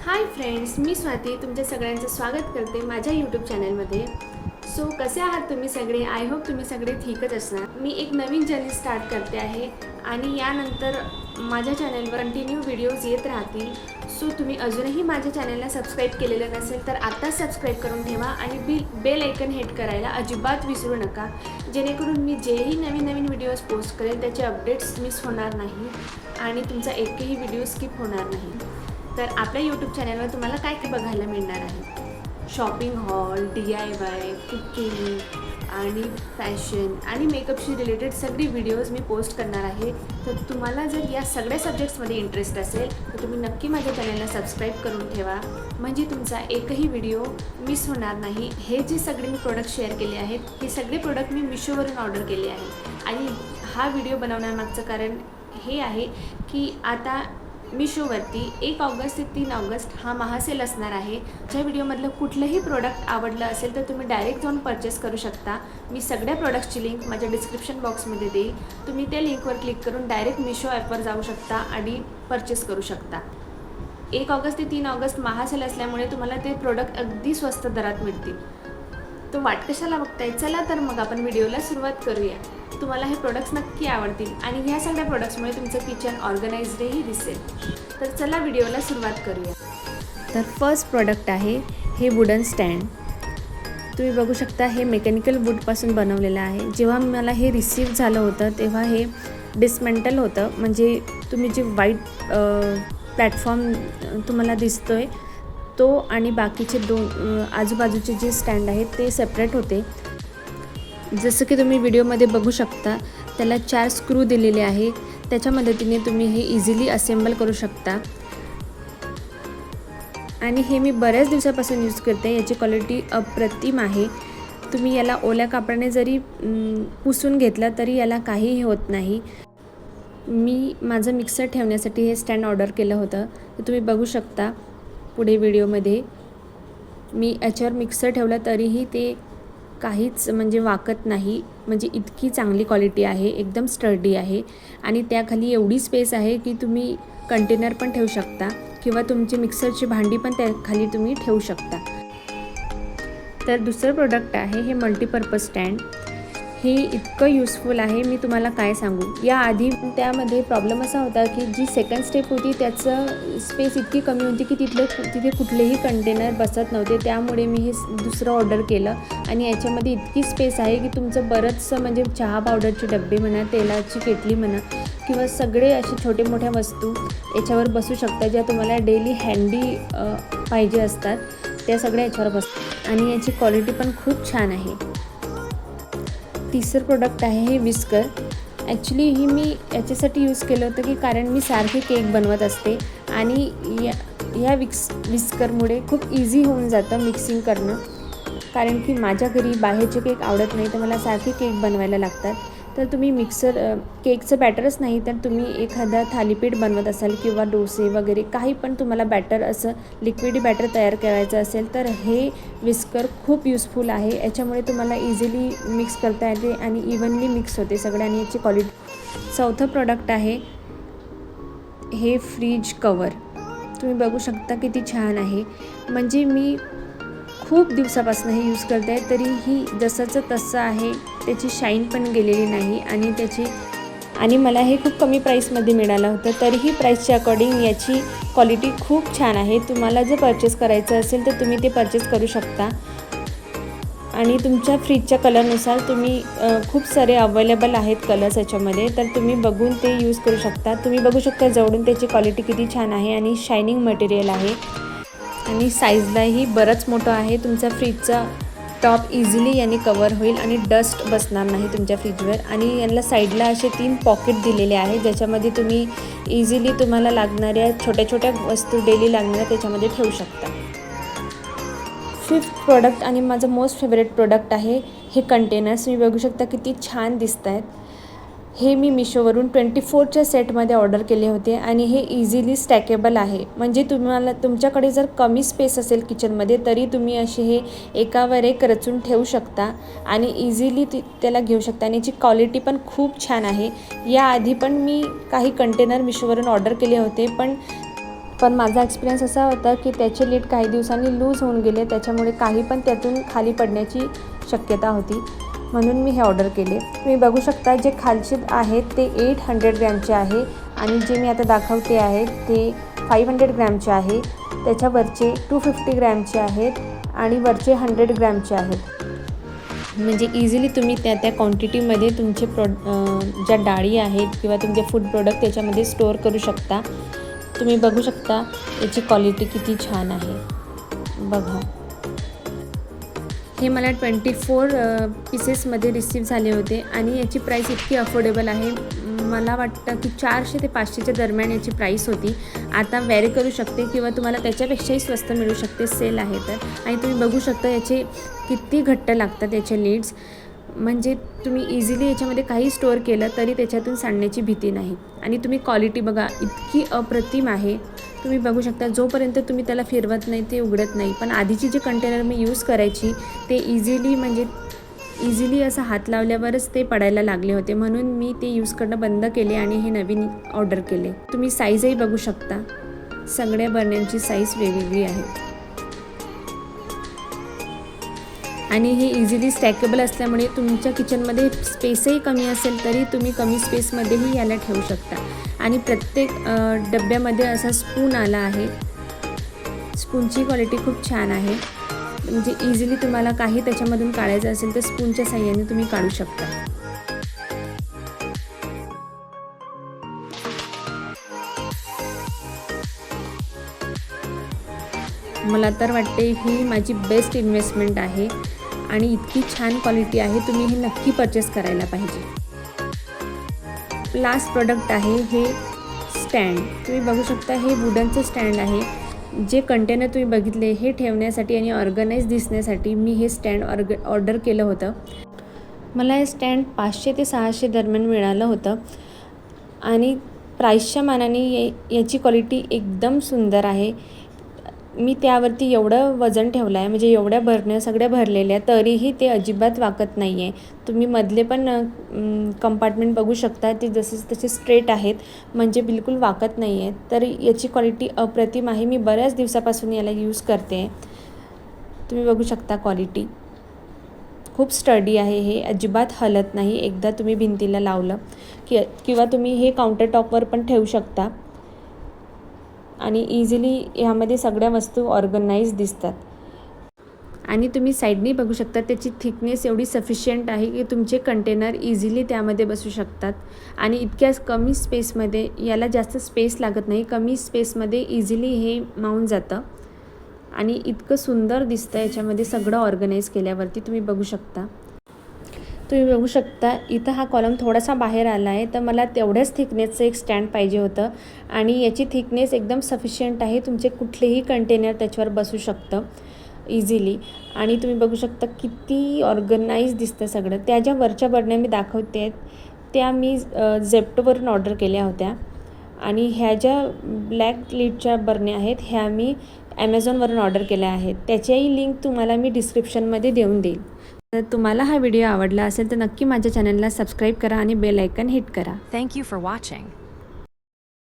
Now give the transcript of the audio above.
Hi friends, मी स्वाती तुमच्या सगळ्यांचं स्वागत करते माझ्या यूट्यूब चॅनलमध्ये. सो कसे आहात तुम्ही सगळे? आय होप तुम्ही सगळे ठीकच असणार. मी एक नवीन जर्नी स्टार्ट करते आहे आणि यानंतर माझ्या चॅनलवर कंटिन्यू व्हिडिओज येत राहतील. सो तुम्ही अजूनही माझ्या चॅनलला सबस्क्राईब केलेलं नसेल तर आत्ताच सबस्क्राईब करून ठेवा आणि बेल आयकन हिट करायला अजिबात विसरू नका, जेणेकरून मी जेही नवीन नवीन व्हिडिओज पोस्ट करेल त्याचे अपडेट्स मिस होणार नाही आणि तुमचा एकही व्हिडिओ स्किप होणार नाही. तर आपल्या यूट्यूब चॅनलवर तुम्हाला काय काय बघायला मिळणार आहे? शॉपिंग हॉल, DIY, कुकिंग आणि फॅशन आणि मेकअपशी रिलेटेड सगळी व्हिडिओज मी पोस्ट करणार आहे. तर तुम्हाला जर या सगळ्या सब्जेक्ट्समध्ये इंटरेस्ट असेल तर तुम्ही नक्की माझ्या चॅनलला सबस्क्राईब करून ठेवा, म्हणजे तुमचा एकही व्हिडिओ मिस होणार नाही. हे जे सगळे मी प्रोडक्ट शेअर केले आहेत हे सगळे प्रोडक्ट मी मिशोवरून ऑर्डर केले आहे आणि हा व्हिडिओ बनवण्यामागचं कारण हे आहे की आता मिशोवरती 1 ऑगस्ट ते 3 ऑगस्ट हा महासेल असणार आहे. ज्या व्हिडिओमधलं कुठलंही प्रोडक्ट आवडलं असेल तर तुम्ही डायरेक्ट जाऊन परचेस करू शकता. मी सगळ्या प्रोडक्ट्सची लिंक माझ्या डिस्क्रिप्शन बॉक्समध्ये देईल. तुम्ही त्या लिंकवर क्लिक करून डायरेक्ट मिशो ॲपवर जाऊ शकता आणि परचेस करू शकता. 1 ऑगस्ट ते 3 ऑगस्ट महासेल असल्यामुळे तुम्हाला ते प्रोडक्ट अगदी स्वस्त दरात मिळतील. तो वाट कशाला बघताय? चला तर मग आपण व्हिडिओला सुरुवात करूया. तुम्हाला हे प्रोडक्ट्स नक्की आवडतील आणि ह्या सगळ्या प्रोडक्ट्समुळे तुमचं किचन ऑर्गनाइज्डही दिसेल. तर चला व्हिडिओला सुरुवात करूया. तर फर्स्ट प्रोडक्ट आहे हे वुडन स्टँड. तुम्ही बघू शकता हे मेकॅनिकल वूडपासून बनवलेलं आहे. जेव्हा मला हे रिसीव्ह झालं होतं तेव्हा हे डिसमेंटल होतं, म्हणजे तुम्ही जे व्हाईट प्लॅटफॉर्म तुम्हाला दिसतो आहे तो आणि बाकीचे आजूबाजूचे जे स्टँड आहेत ते सेपरेट होते. जसं की तुम्ही व्हिडिओमध्ये बघू शकता त्याला 4 स्क्रू दिलेले आहे. त्याच्या मदतीने तुम्ही हे इझिली असेंबल करू शकता आणि हे मी बऱ्याच दिवसापासून यूज करते. याची क्वालिटी अप्रतिम आहे. तुम्ही याला ओल्या कापडाने जरी पुसून घेतला तरी याला काहीही होत नाही. मी माझं मिक्सर ठेवण्यासाठी हे स्टँड ऑर्डर केलं होतं. तर तुम्ही बघू शकता पुढे व्हिडिओमध्ये मी याच्यावर मिक्सर ठेवलं तरीही ते काहीच म्हणजे वाकत नाही, म्हणजे इतकी चांगली क्वालिटी आहे, एकदम स्टर्डी आहे. आणि त्याखाली एवढी स्पेस आहे की तुम्ही कंटेनर पण ठेवू शकता किंवा तुमची मिक्सरची भांडी पण त्याखाली तुम्ही ठेवू शकता. तर दुसरं प्रोडक्ट आहे हे मल्टीपर्पज स्टँड. हे इतकं युजफुल आहे, मी तुम्हाला काय सांगू. याआधी त्यामध्ये प्रॉब्लेम असा होता की जी सेकंड स्टेप होती त्याचं स्पेस इतकी कमी होती की तिथे कुठलेही कंटेनर बसत नव्हते. त्यामुळे मी हे दुसरं ऑर्डर केलं आणि याच्यामध्ये इतकी स्पेस आहे की तुमचं बरंचसं म्हणजे चहा पावडरचे डबे म्हणा, तेलाची केटली म्हणा किंवा सगळे असे छोटे मोठ्या वस्तू याच्यावर बसू शकतात, ज्या तुम्हाला डेली हँडी पाहिजे असतात त्या सगळ्या याच्यावर बसतात आणि याची क्वालिटी पण खूप छान आहे. तिसरं प्रोडक्ट आहे हे विस्कर. ॲक्च्युली ही मी याच्यासाठी यूज केलं होतं की कारण मी सारखे केक बनवत असते आणि ह्या विस्करमुळे खूप इझी होऊन जातं मिक्सिंग करणं, कारण की माझ्या घरी बाहेरचे केक आवडत नाही तर मला सारखे केक बनवायला लागतात. तर तुम्ही केकचं बॅटरच नाही तर तुम्ही एखादा थालीपीठ बनवत असाल किंवा डोसे वगैरे काही पण तुम्हाला बॅटर असं लिक्विड बॅटर तयार करायचं असेल तर हे विस्कर खूप युजफुल आहे. याच्यामुळे तुम्हाला इझिली मिक्स करता येते आणि इव्हनली मिक्स होते सगळं आणि याची क्वालिटी. चौथं प्रोडक्ट आहे हे फ्रीज कवर. तुम्ही बघू शकता किती छान आहे, म्हणजे मी खूप दिवसापासून हे यूज करते आहे तरीही जसंचं तसं आहे, त्याची शाईन पण गेलेली नाही आणि मला हे खूप कमी प्राईसमध्ये मिळालं होतं. तरीही प्राईसच्या अकॉर्डिंग याची क्वालिटी खूप छान आहे. तुम्हाला जर परचेस करायचं असेल तर तुम्ही ते परचेस करू शकता आणि तुमच्या फ्रीजच्या कलरनुसार तुम्ही खूप सारे अवेलेबल आहेत कलर्स याच्यामध्ये, तर तुम्ही बघून ते यूज करू शकता. तुम्ही बघू शकता जवळून त्याची क्वालिटी किती छान आहे आणि शायनिंग मटेरियल आहे आणि साईजलाही बरंच मोठं आहे. तुमचा फ्रीजचा टॉप इझिली याने कवर होईल आणि डस्ट बसणार नाही तुमच्या फ्रीजवर. आणि यांना साईडला असे 3 पॉकेट दिलेले आहे ज्याच्यामध्ये तुम्ही इझिली तुम्हाला लागणाऱ्या छोट्या छोट्या वस्तू डेली लागणाऱ्या त्याच्यामध्ये ठेवू शकता. 5th प्रोडक्ट आणि माझं मोस्ट फेवरेट प्रोडक्ट आहे हे कंटेनर्स. तुम्ही बघू शकता किती छान दिसत आहेत. हे मी मिशोवरून 24च्या सेटमध्ये ऑर्डर केले होते आणि हे इझिली स्टॅकेबल आहे, म्हणजे तुमच्याकडे जर कमी स्पेस असेल किचनमध्ये तरी तुम्ही असे हे एकावर एक रचून ठेवू शकता आणि इझिली त्याला घेऊ शकता आणि याची क्वालिटी पण खूप छान आहे. याआधी पण मी काही कंटेनर मिशोवरून ऑर्डर केले होते पण पण माझा एक्सपिरियन्स असा होता की त्याचे लीड काही दिवसांनी लूज होऊन गेले, त्याच्यामुळे काही पण त्यातून खाली पडण्याची शक्यता होती, म्हणून मी हे ऑर्डर केले. तुम्ही बघू शकता जे खालचे आहेत ते 800 ग्रॅमचे आहे आणि जे मी आता दाखवते आहे ते 500 ग्रॅमचे आहे. त्याच्यावरचे 250 ग्रॅमचे आहेत आणि वरचे 100 ग्रॅमचे आहेत. म्हणजे इझिली तुम्ही त्या क्वांटिटीमध्ये तुमचे ज्या डाळी आहेत किंवा तुमचे फूड प्रोडक्ट त्याच्यामध्ये स्टोअर करू शकता. तुम्ही बघू शकता याची क्वालिटी किती छान आहे बघा. हे मला 24 पीसेसमध्ये रिसीव झाले होते आणि याची प्राईस इतकी अफोर्डेबल आहे. मला वाटतं की 400 ते 500च्या दरम्यान याची प्राईस होती. आता व्हॅरी करू शकते किंवा तुम्हाला त्याच्यापेक्षाही स्वस्त मिळू शकते, सेल आहे तर. आणि तुम्ही बघू शकता याचे किती घट्ट लागतात याचे लीड्स. म्हणजे तुम्ही इझिली याच्यामध्ये काही स्टोअर केलं तरी त्याच्यातून सांडण्याची भीती नाही. आणि तुम्ही क्वालिटी बघा, इतकी अप्रतिम आहे. तुम्ही बघू शकता जोपर्यंत तुम्ही त्याला फिरवत नाही ते उघडत नाही. पण आधीची जे कंटेनर मी यूज करायची ते इझिली असं हात लावल्यावरच ते पडायला लागले होते, म्हणून मी ते यूज करणं बंद केले आणि हे नवीन ऑर्डर केले. तुम्ही साईजही बघू शकता, सगळ्या बरण्यांची साईज वेगवेगळी आहे आणि हे इझिली स्टॅकेबल असल्यामुळे तुमच्या किचनमध्ये स्पेसही कमी असेल तरी तुम्ही कमी स्पेसमध्येही याला ठेवू शकता. आणि प्रत्येक डब्यामध्ये असा स्पून आला आहे. स्पूनची क्वालिटी खूप छान आहे. म्हणजे इझिली तुम्हाला काही त्याच्यामधून काढायचं असेल तर स्पूनच्या साहाय्याने तुम्ही काढू शकता. मला तर वाटते ही माझी बेस्ट इन्व्हेस्टमेंट आहे आणि इतकी छान क्वालिटी आहे, तुम्ही हे नक्की परचेस करायला पाहिजे. लास्ट प्रोडक्ट आहे हे स्टँड. तुम्ही बघू शकता हे वुडनचं स्टँड आहे. जे कंटेनर तुम्ही बघितले हे ठेवण्यासाठी आणि ऑर्गनाइज दिसण्यासाठी मी हे स्टँड ऑर्डर केलं होतं. मला हे स्टँड 500 ते 600 दरम्यान मिळालं होतं आणि प्राईसच्या मानाने याची क्वालिटी एकदम सुंदर आहे. मी त्यावरती एवढं वजन ठेवलं आहे, म्हणजे एवढ्या भरण्या सगळ्या भरलेल्या, तरीही ते अजिबात वाकत नाही आहे. तुम्ही मधले पण कंपार्टमेंट बघू शकता, ते जसे तसे स्ट्रेट आहेत, म्हणजे बिलकुल वाकत नाही आहेत. तर याची क्वालिटी अप्रतिम आहे. मी बऱ्याच दिवसापासून याला यूज करते. तुम्ही बघू शकता क्वालिटी खूप स्टडी आहे. हे अजिबात हलत नाही. एकदा तुम्ही भिंतीला लावलं किंवा तुम्ही हे काउंटर टॉपवर पण ठेवू शकता आणि इझिली ह्यामध्ये सगळ्या वस्तू ऑर्गनाइज दिसतात. आणि तुम्ही साईडनी बघू शकता त्याची थिकनेस एवढी सफिशियंट आहे की तुमचे कंटेनर इझिली त्यामध्ये बसू शकतात. आणि इतक्या कमी स्पेसमध्ये, याला जास्त स्पेस लागत नाही, कमी स्पेसमध्ये इझिली हे मावून जातं आणि इतकं सुंदर दिसतं याच्यामध्ये सगळं ऑर्गनाइज केल्यावरती. तुम्ही बघू शकता इथं हा कॉलम थोडासा बाहेर आला आहे, तर मला तेवढ्याच थिकनेसचं एक स्टँड पाहिजे होतं आणि याची थिकनेस एकदम सफिशियंट आहे. तुमचे कुठलेही कंटेनर त्याच्यावर बसू शकतं इझिली. आणि तुम्ही बघू शकता किती ऑर्गनाइज दिसतं सगळं. त्या ज्या वरच्या बरण्या मी दाखवते त्या मी झेप्टोवरून ऑर्डर केल्या होत्या आणि ह्या ज्या ब्लॅक लीडच्या बरण्या आहेत ह्या मी ॲमेझॉनवरून ऑर्डर केल्या आहेत. त्याच्याही लिंक तुम्हाला मी डिस्क्रिप्शनमध्ये देऊन देईल. तर तुम्हाला हा व्हिडिओ आवडला असेल तर नक्की माझ्या चॅनलला सबस्क्राईब करा आणि बेल आयकन हिट करा. Thank you for watching.